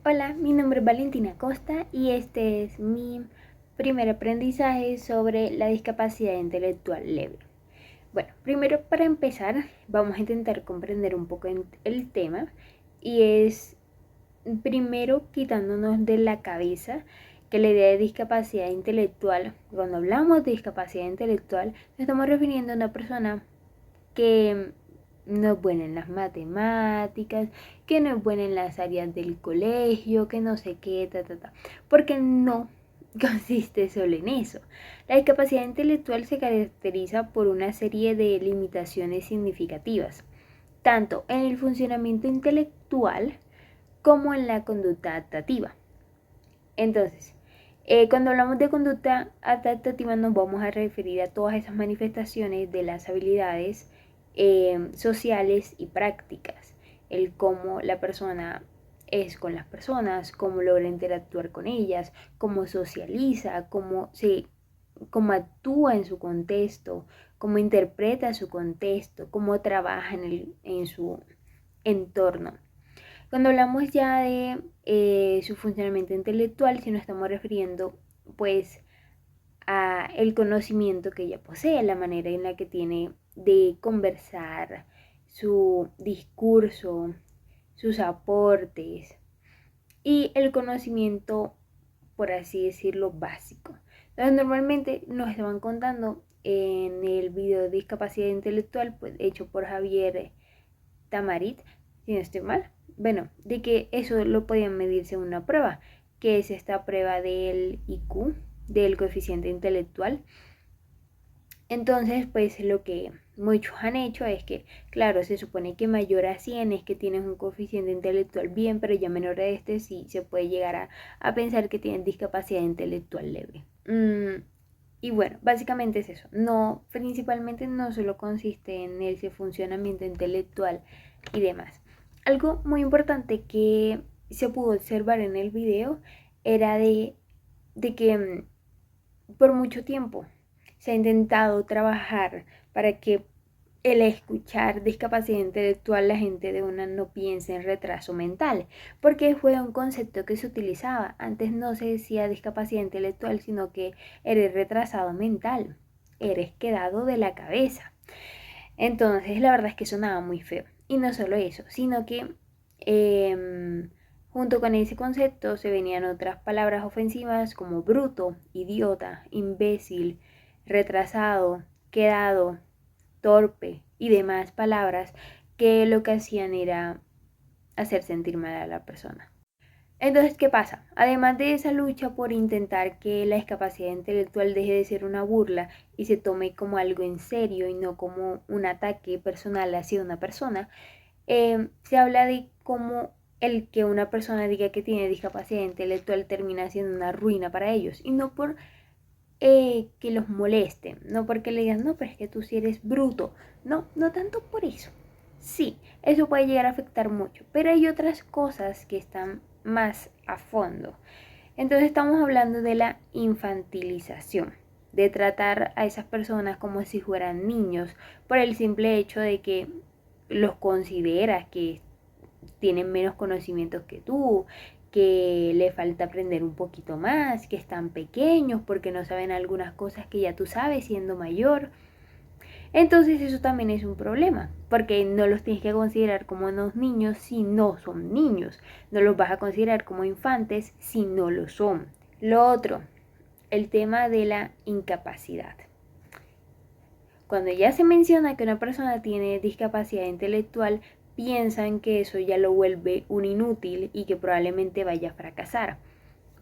Hola, mi nombre es Valentina Costa y este es mi primer aprendizaje sobre la discapacidad intelectual leve. Bueno, primero para empezar vamos a intentar comprender un poco el tema y es primero quitándonos de la cabeza que la idea de discapacidad intelectual, cuando hablamos de discapacidad intelectual, nos estamos refiriendo a una persona que no es buena en las matemáticas, que no es buena en las áreas del colegio, que no sé qué, porque no consiste solo en eso. La discapacidad intelectual se caracteriza por una serie de limitaciones significativas, tanto en el funcionamiento intelectual como en la conducta adaptativa. Entonces, cuando hablamos de conducta adaptativa nos vamos a referir a todas esas manifestaciones de las habilidades sociales y prácticas, el cómo la persona es con las personas, cómo logra interactuar con ellas, cómo socializa, cómo actúa en su contexto, cómo interpreta su contexto, cómo trabaja en su entorno. Cuando hablamos ya de su funcionamiento intelectual, si nos estamos refiriendo pues a el conocimiento que ella posee, la manera en la que tiene de conversar, su discurso, sus aportes y el conocimiento, por así decirlo, básico. Entonces, normalmente nos estaban contando en el video de discapacidad intelectual pues, hecho por Javier Tamarit, si no estoy mal, bueno, de que eso lo podían medir según una prueba, que es esta prueba del IQ, del coeficiente intelectual. Entonces, pues lo que muchos han hecho es que, claro, se supone que mayor a 100 es que tienes un coeficiente intelectual bien, pero ya menor a este sí se puede llegar a pensar que tienes discapacidad intelectual leve. Y bueno, básicamente es eso. No, principalmente no solo consiste en ese funcionamiento intelectual y demás. Algo muy importante que se pudo observar en el video era de que por mucho tiempo se ha intentado trabajar para que el escuchar discapacidad intelectual la gente de una no piense en retraso mental, porque fue un concepto que se utilizaba. Antes no se decía discapacidad intelectual, sino que eres retrasado mental, eres quedado de la cabeza. Entonces la verdad es que sonaba muy feo. Y no solo eso, sino que junto con ese concepto se venían otras palabras ofensivas como bruto, idiota, imbécil, retrasado, quedado, torpe y demás palabras que lo que hacían era hacer sentir mal a la persona. Entonces, ¿qué pasa? Además de esa lucha por intentar que la discapacidad intelectual deje de ser una burla y se tome como algo en serio y no como un ataque personal hacia una persona, se habla de cómo el que una persona diga que tiene discapacidad intelectual termina siendo una ruina para ellos y no por que los molesten, no porque le digan, no, pero es que tú sí eres bruto, no, no tanto por eso. Sí, eso puede llegar a afectar mucho, pero hay otras cosas que están más a fondo. Entonces estamos hablando de la infantilización, de tratar a esas personas como si fueran niños por el simple hecho de que los consideras que tienen menos conocimientos que tú, que le falta aprender un poquito más, que están pequeños porque no saben algunas cosas que ya tú sabes siendo mayor. Entonces eso también es un problema, porque no los tienes que considerar como unos niños si no son niños, no los vas a considerar como infantes si no lo son. Lo otro, el tema de la incapacidad. Cuando ya se menciona que una persona tiene discapacidad intelectual, piensan que eso ya lo vuelve un inútil y que probablemente vaya a fracasar.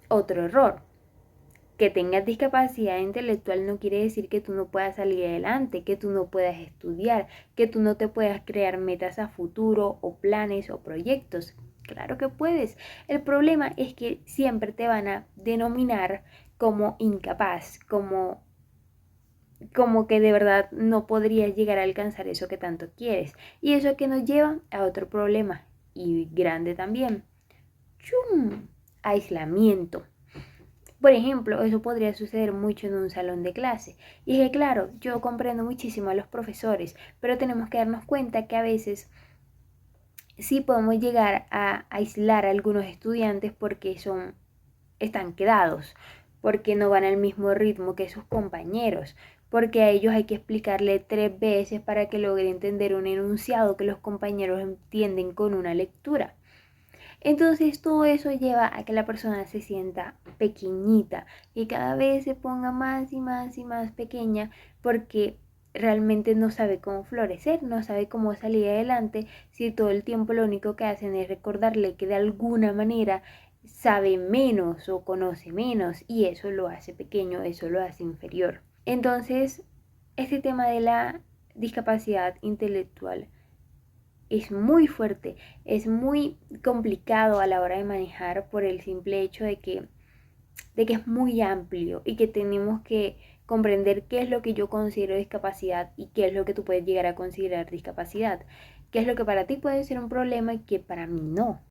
Otro error. Que tengas discapacidad intelectual no quiere decir que tú no puedas salir adelante, que tú no puedas estudiar, que tú no te puedas crear metas a futuro o planes o proyectos. Claro que puedes. El problema es que siempre te van a denominar como incapaz, como que de verdad no podrías llegar a alcanzar eso que tanto quieres. Y eso que nos lleva a otro problema, y grande también. ¡Chum! Aislamiento. Por ejemplo, eso podría suceder mucho en un salón de clase. Y es que, claro, yo comprendo muchísimo a los profesores, pero tenemos que darnos cuenta que a veces sí podemos llegar a aislar a algunos estudiantes porque están quedados, porque no van al mismo ritmo que sus compañeros, porque a ellos hay que explicarle 3 veces para que logre entender un enunciado que los compañeros entienden con una lectura. Entonces todo eso lleva a que la persona se sienta pequeñita y cada vez se ponga más y más y más pequeña porque realmente no sabe cómo florecer, no sabe cómo salir adelante si todo el tiempo lo único que hacen es recordarle que de alguna manera sabe menos o conoce menos y eso lo hace pequeño, eso lo hace inferior. Entonces, este tema de la discapacidad intelectual es muy fuerte, es muy complicado a la hora de manejar por el simple hecho de que es muy amplio y que tenemos que comprender qué es lo que yo considero discapacidad y qué es lo que tú puedes llegar a considerar discapacidad, qué es lo que para ti puede ser un problema y qué para mí no.